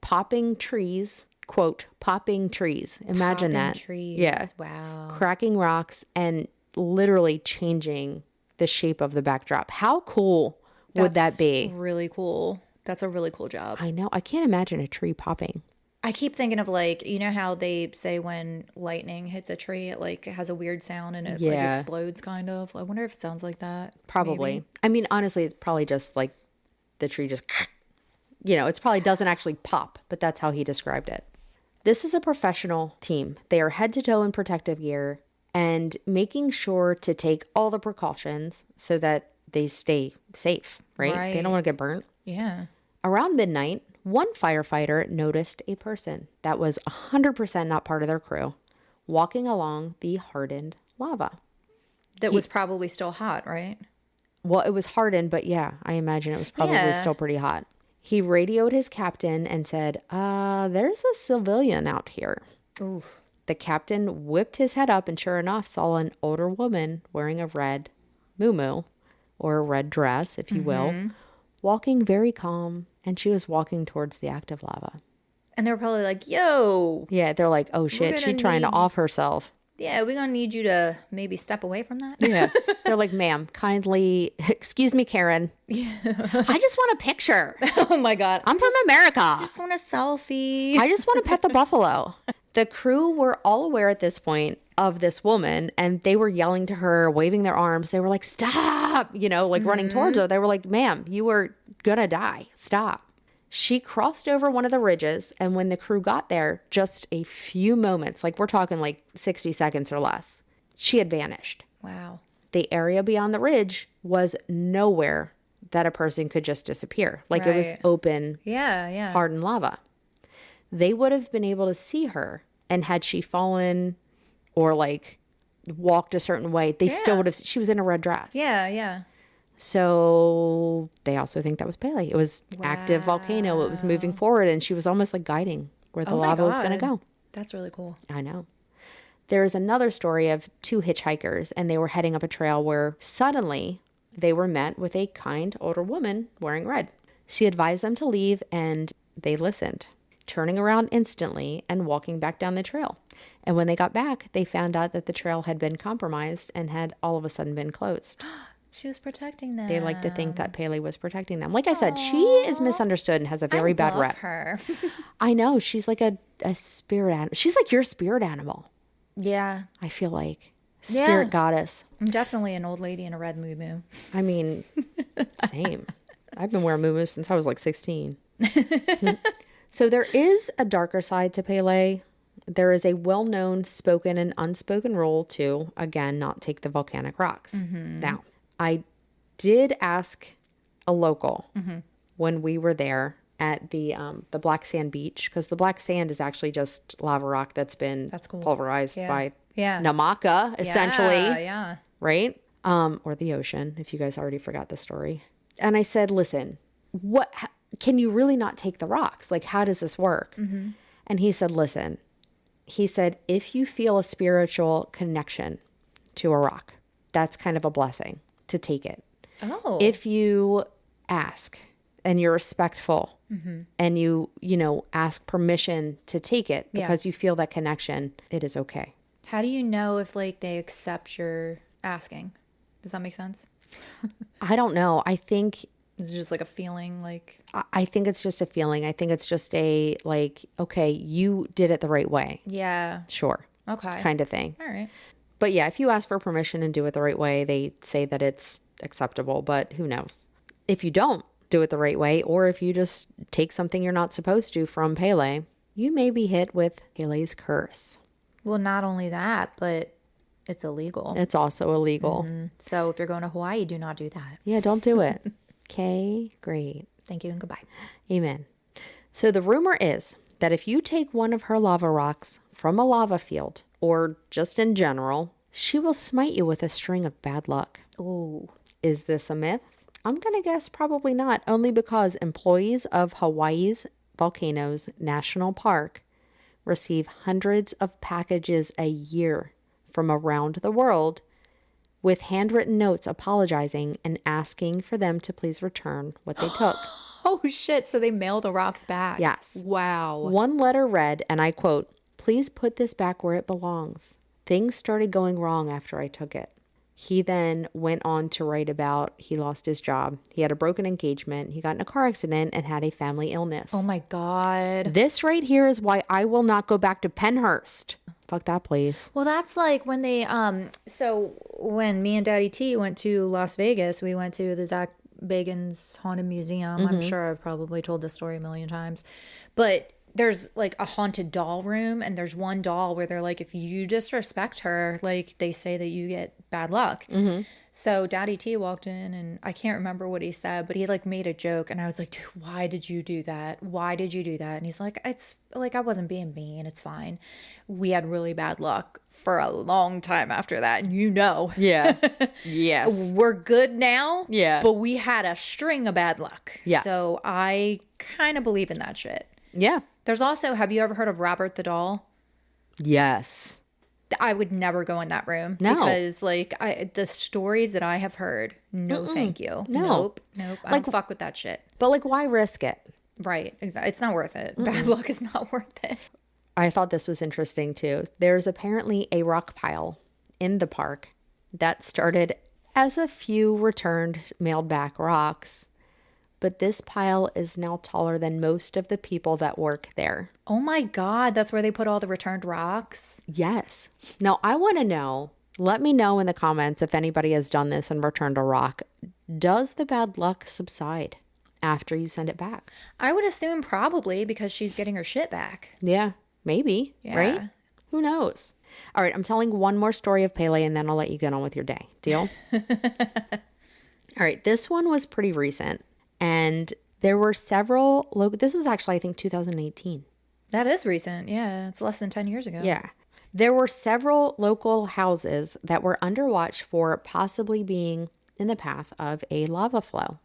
popping trees, quote, popping trees. Imagine that. Trees. Yeah. Wow. Cracking rocks and literally changing the shape of the backdrop. How cool would that be? Really cool. That's a really cool job. I know. I can't imagine a tree popping. I keep thinking of like, you know how they say when lightning hits a tree, it like has a weird sound and it like explodes kind of. I wonder if it sounds like that. Probably. Maybe. I mean, honestly, it's probably just like the tree just, it probably doesn't actually pop, but that's how he described it. This is a professional team. They are head to toe in protective gear and making sure to take all the precautions so that they stay safe, right? They don't want to get burnt. Yeah. Around midnight, one firefighter noticed a person that was 100% not part of their crew walking along the hardened lava. That was probably still hot, right? Well, it was hardened, but yeah, I imagine it was probably still pretty hot. He radioed his captain and said, there's a civilian out here. Oof. The captain whipped his head up and sure enough saw an older woman wearing a red muumuu, or a red dress, if you will, walking very calm, and she was walking towards the active lava. And they were probably like, yo. Yeah, they're like, oh shit, she's trying to off herself. Yeah, we're going to need you to maybe step away from that. Yeah. They're like, ma'am, kindly, excuse me, Karen. Yeah. I just want a picture. Oh my God. I'm from America. I just want a selfie. I just want to pet the buffalo. The crew were all aware at this point of this woman, and they were yelling to her, waving their arms. They were like, stop, running towards her. They were like, ma'am, you are going to die. Stop. She crossed over one of the ridges, and when the crew got there, just a few moments, like we're talking like 60 seconds or less, she had vanished. Wow. The area beyond the ridge was nowhere that a person could just disappear. Like it was open, hardened lava. They would have been able to see her, and had she fallen or like walked a certain way, they still would have, she was in a red dress. Yeah. So they also think that was Pele. It was active volcano. It was moving forward, and she was almost like guiding where the lava was going to go. That's really cool. I know. There is another story of two hitchhikers, and they were heading up a trail where suddenly they were met with a kind older woman wearing red. She advised them to leave, and they listened, turning around instantly and walking back down the trail. And when they got back, they found out that the trail had been compromised and had all of a sudden been closed. She was protecting them. They like to think that Pele was protecting them. Like I said, she is misunderstood and has a very bad rep. Her. I know. She's like a spirit animal. She's like your spirit animal. Yeah. I feel like. spirit goddess. I'm definitely an old lady in a red muumuu. I mean, same. I've been wearing muumuus since I was like 16. So there is a darker side to Pele. There is a well-known spoken and unspoken rule to, again, not take the volcanic rocks. Now, I did ask a local when we were there at the black sand beach, because the black sand is actually just lava rock that's been pulverized by Namaka, essentially. Yeah. Right? Or the ocean, if you guys already forgot the story. And I said, listen, can you really not take the rocks? Like, how does this work? And he said, listen, he said, if you feel a spiritual connection to a rock, that's kind of a blessing to take it. Oh. If you ask and you're respectful and you ask permission to take it because you feel that connection, it is okay. How do you know if like they accept your asking? Does that make sense? I don't know. I think it's just like a feeling, like I think it's just a feeling. I think it's just a like, okay, you did it the right way. Yeah. Sure. Okay. Kind of thing. All right. But yeah, if you ask for permission and do it the right way, they say that it's acceptable, but who knows? If you don't do it the right way, or if you just take something you're not supposed to from Pele, you may be hit with Pele's curse. Well, not only that, but it's illegal. It's also illegal. So if you're going to Hawaii, do not do that. Yeah, don't do it. Okay, great. Thank you and goodbye. Amen. So the rumor is that if you take one of her lava rocks from a lava field, or just in general, she will smite you with a string of bad luck. Ooh. Is this a myth? I'm going to guess probably not, only because employees of Hawaii's Volcanoes National Park receive hundreds of packages a year from around the world with handwritten notes apologizing and asking for them to please return what they took. Oh, shit. So they mail the rocks back. Yes. Wow. One letter read, and I quote, "Please put this back where it belongs. Things started going wrong after I took it." He then went on to write about he lost his job. He had a broken engagement. He got in a car accident and had a family illness. Oh, my God. This right here is why I will not go back to Pennhurst. Fuck that place. Well, that's like when they, so when me and Daddy T went to Las Vegas, we went to the Zach Bagans Haunted Museum. I'm sure I've probably told this story a million times. But there's like a haunted doll room, and there's one doll where they're like, if you disrespect her, like they say that you get bad luck. So Daddy T walked in, and I can't remember what he said, but he like made a joke, and I was like, dude, why did you do that? Why did you do that? And he's like, it's like, I wasn't being mean. It's fine. We had really bad luck for a long time after that. And Yeah. Yes. We're good now. Yeah. But we had a string of bad luck. Yes. So I kind of believe in that shit. Yeah. There's also, have you ever heard of Robert the Doll? Yes. I would never go in that room. No. Because, like, the stories that I have heard, no thank you. No. Nope. I don't fuck with that shit. But, like, why risk it? Right. Exactly. It's not worth it. Bad luck is not worth it. I thought this was interesting, too. There's apparently a rock pile in the park that started as a few returned mailed back rocks. But this pile is now taller than most of the people that work there. Oh my God, that's where they put all the returned rocks? Yes. Now, I want to know, let me know in the comments if anybody has done this and returned a rock. Does the bad luck subside after you send it back? I would assume probably, because she's getting her shit back. Yeah, maybe, right? Who knows? All right, I'm telling one more story of Pele, and then I'll let you get on with your day. Deal? All right, this one was pretty recent. And there were several, this was actually, I think, 2018. That is recent. Yeah. It's less than 10 years ago. Yeah. There were several local houses that were under watch for possibly being in the path of a lava flow.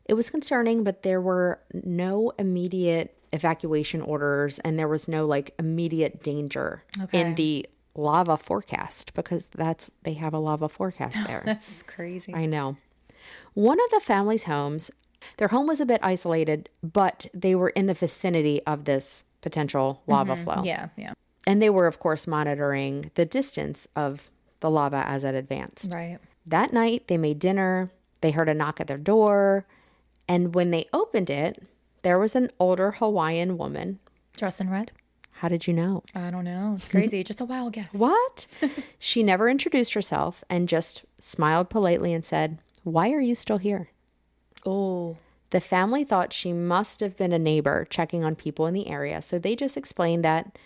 It was concerning, but there were no immediate evacuation orders, and there was no like immediate danger in the lava forecast, because they have a lava forecast there. That's crazy. I know. One of the family's homes, their home was a bit isolated, but they were in the vicinity of this potential lava flow. Yeah. And they were, of course, monitoring the distance of the lava as it advanced. Right. That night, they made dinner. They heard a knock at their door. And when they opened it, there was an older Hawaiian woman. Dressed in red? How did you know? I don't know. It's crazy. Just a wild guess. What? She never introduced herself and just smiled politely and said, "Why are you still here?" Oh. The family thought she must have been a neighbor checking on people in the area, so they just explained that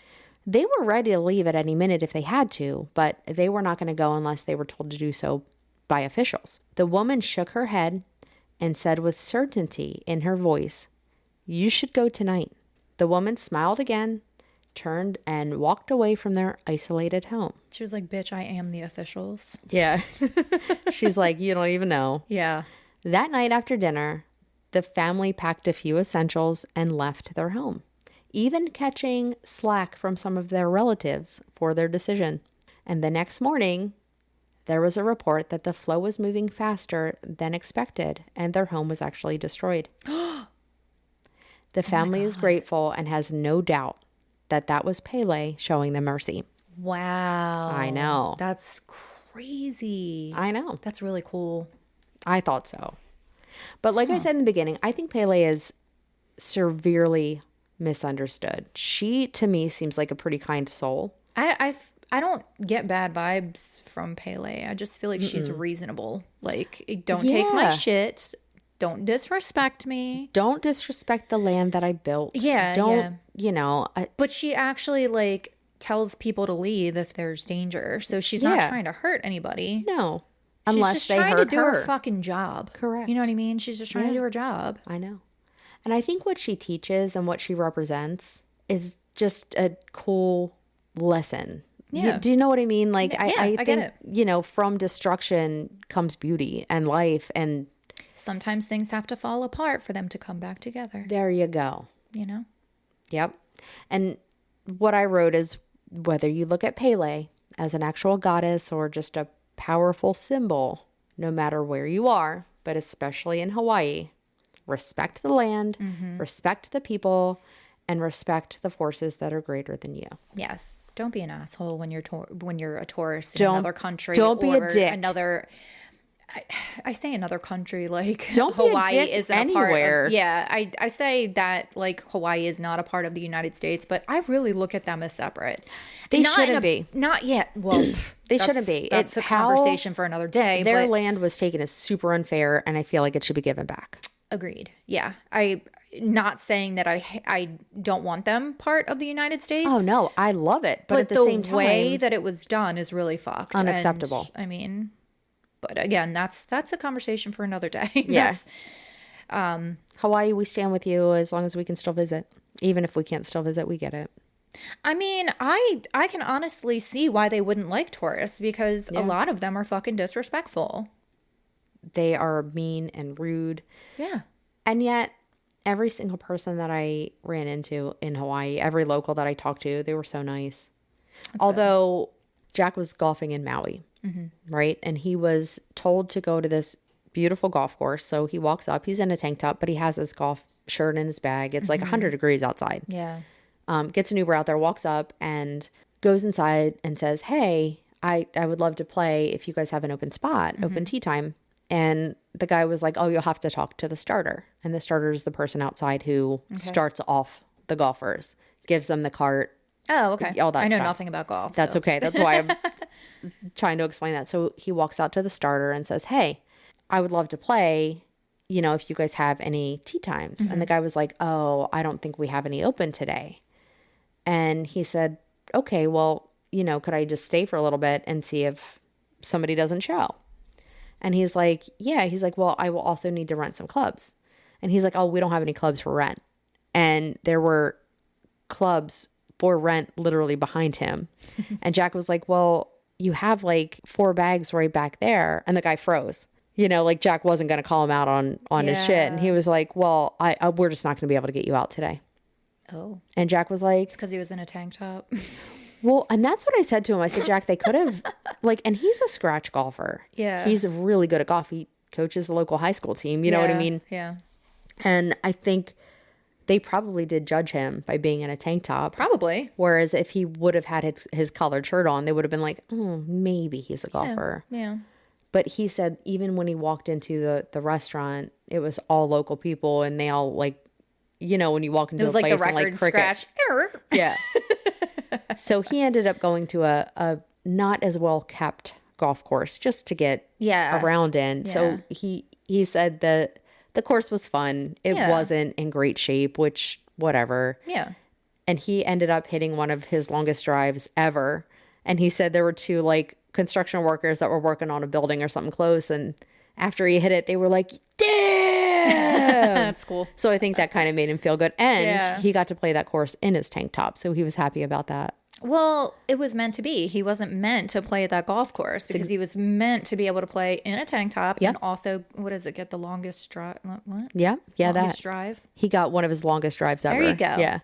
they were ready to leave at any minute if they had to, but they were not going to go unless they were told to do so by officials. The woman shook her head and said with certainty in her voice, "You should go tonight." The woman smiled again, turned, and walked away from their isolated home. She was like, "Bitch, I am the officials." Yeah. She's like, "You don't even know." Yeah. That night after dinner, the family packed a few essentials and left their home, even catching slack from some of their relatives for their decision. And the next morning, there was a report that the flow was moving faster than expected, and their home was actually destroyed. The family is grateful and has no doubt that that was Pele showing them mercy. Wow. I know. That's crazy. I know. That's really cool. I thought so. But like I said in the beginning, I think Pele is severely misunderstood. She, to me, seems like a pretty kind soul. I don't get bad vibes from Pele. I just feel like she's reasonable. Like, don't take my shit. Don't disrespect me. Don't disrespect the land that I built. Yeah. Don't, you know. But she actually, like, tells people to leave if there's danger. So she's not trying to hurt anybody. No. Unless she's just they trying hurt to do her her fucking job. Correct. You know what I mean? She's just trying to do her job. I know. And I think what she teaches and what she represents is just a cool lesson. Yeah. Do you know what I mean? Like, I get think, it. you know, from destruction comes beauty and life. And sometimes things have to fall apart for them to come back together. There you go. You know? Yep. And what I wrote is, whether you look at Pele as an actual goddess or just a powerful symbol, no matter where you are, but especially in Hawaii, respect the land, respect the people, and respect the forces that are greater than you. Yes. Don't be an asshole when you're a tourist in another country. Don't be a dick. I say another country, like don't Hawaii isn't anywhere. A part of, yeah, I say that like Hawaii is not a part of the United States, but I really look at them as separate. They shouldn't be. Not yet. Well, they shouldn't be. That's a conversation for another day. Their land was taken as super unfair, and I feel like it should be given back. Agreed. Yeah. Not saying that I don't want them part of the United States. Oh, no. I love it. But at the same time, the way that it was done is really fucked. Unacceptable. And, I mean, but again, that's a conversation for another day. Yes. Hawaii, we stand with you as long as we can still visit. Even if we can't still visit, we get it. I mean, I can honestly see why they wouldn't like tourists, because a lot of them are fucking disrespectful. They are mean and rude. Yeah. And yet, every single person that I ran into in Hawaii, every local that I talked to, they were so nice. Although Jack was golfing in Maui, right? And he was told to go to this beautiful golf course. So he walks up, he's in a tank top, but he has his golf shirt in his bag. It's like 100 degrees outside. Yeah. Gets an Uber out there, walks up and goes inside and says, "Hey, I would love to play if you guys have an open spot, open tee time." And the guy was like, "Oh, you'll have to talk to the starter." And the starter is the person outside who starts off the golfers, gives them the cart. Oh, okay. All that I know stuff. nothing about golf. That's okay. That's why I'm trying to explain that. So he walks out to the starter and says, "Hey, I would love to play, you know, if you guys have any tee times." And the guy was like, "Oh, I don't think we have any open today." And he said, "Okay, well, you know, could I just stay for a little bit and see if somebody doesn't show?" And he's like, "Yeah." He's like, "Well, I will also need to rent some clubs." And he's like, "Oh, we don't have any clubs for rent." And there were clubs for rent literally behind him. And Jack was like, "Well, you have like 4 bags right back there." And the guy froze. You know, like Jack wasn't going to call him out on his shit. And he was like, "Well, we're just not going to be able to get you out today." Oh. And Jack was like, it's because he was in a tank top. Well, and that's what I said to him. I said, "Jack, they could have like," and he's a scratch golfer. Yeah. He's really good at golf. He coaches the local high school team. You know what I mean? Yeah. And I think they probably did judge him by being in a tank top. Probably. Whereas if he would have had his collared shirt on, they would have been like, "Oh, maybe he's a golfer." Yeah. But he said even when he walked into the restaurant, it was all local people, and they all like, you know, when you walk into a place like the and like record crickets. scratch. Yeah. So he ended up going to a not as well kept golf course just to get around in. Yeah. So he said that the course was fun. It wasn't in great shape, which whatever. Yeah. And he ended up hitting one of his longest drives ever. And he said there were two like construction workers that were working on a building or something close. And after he hit it, they were like, damn. That's cool. So I think that kind of made him feel good. And he got to play that course in his tank top. So he was happy about that. Well, it was meant to be. He wasn't meant to play at that golf course because he was meant to be able to play in a tank top and also, what does it get, the longest drive? What? Yeah, longest drive. He got one of his longest drives ever. There you go. Yeah.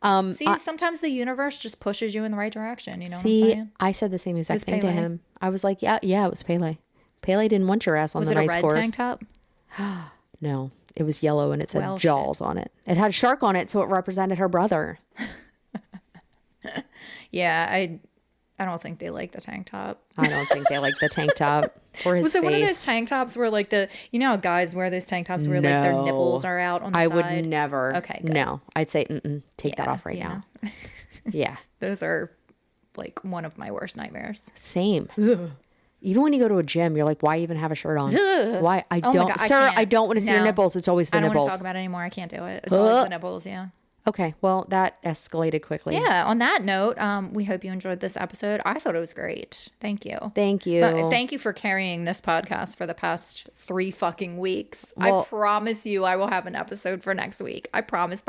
Sometimes the universe just pushes you in the right direction. You know what I'm saying? I said the same exact thing to him. I was like, yeah, it was Pele. Pele didn't want your ass on the race course. Was it a red tank top? No, it was yellow and it said Jaws on it. It had a shark on it, so it represented her brother. Yeah, I don't think they like the tank top. I don't think they like the tank top or his face. Was it one of those tank tops where like how guys wear those tank tops where like their nipples are out on the side? I would never. Okay, good. No. I'd say take that off right now. Yeah. Those are like one of my worst nightmares. Same. Ugh. Even when you go to a gym, you're like, why even have a shirt on? Ugh. Why? I don't want to see your nipples. It's always the nipples. I don't want to talk about it anymore. I can't do it. It's always the nipples, yeah. Okay, well, that escalated quickly. Yeah, on that note, we hope you enjoyed this episode. I thought it was great. Thank you. Thank you. Thank you for carrying this podcast for the past 3 fucking weeks. Well, I promise you I will have an episode for next week. I promise.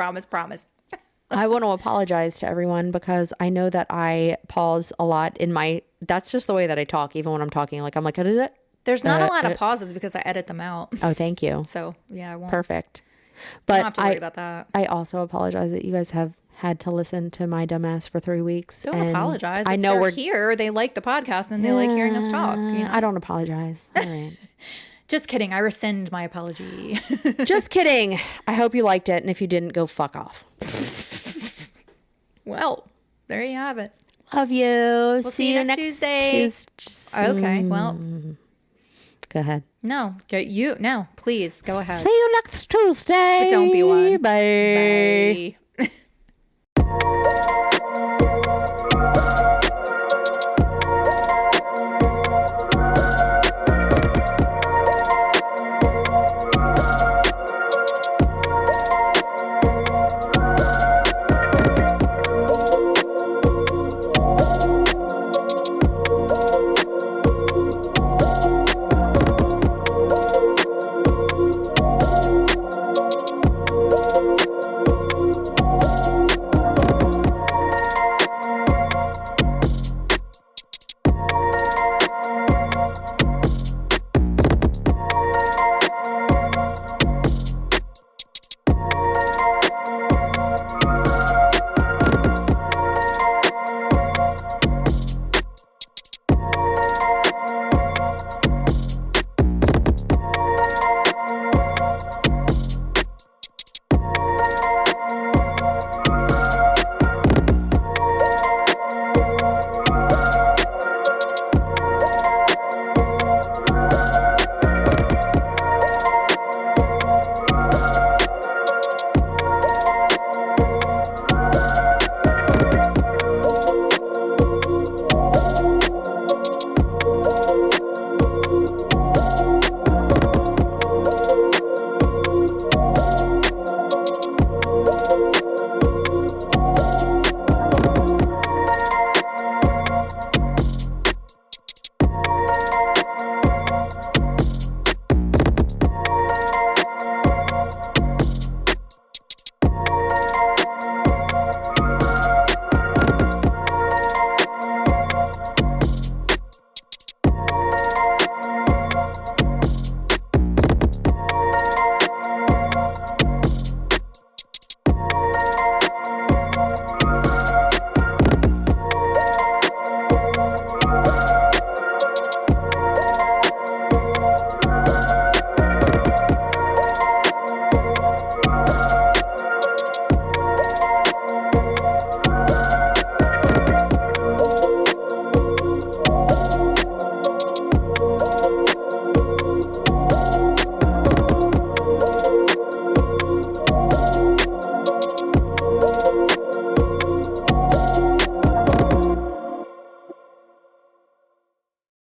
I want to apologize to everyone because I know that I pause a lot that's just the way that I talk, even when I'm talking. Like, I'm like, there's not a lot of pauses because I edit them out. Oh, thank you. So, yeah, I won't. Perfect. But you don't have to worry about that. I also apologize that you guys have had to listen to my dumbass for 3 weeks. Don't apologize. I know we're here. They like the podcast and they like hearing us talk. You know? I don't apologize. All right. Just kidding. I rescind my apology. Just kidding. I hope you liked it. And if you didn't, go fuck off. Well, there you have it. Love you. We'll see you next Tuesday. Okay. Well. Go ahead. No, please go ahead. See you next Tuesday. But don't be one. Bye. Bye.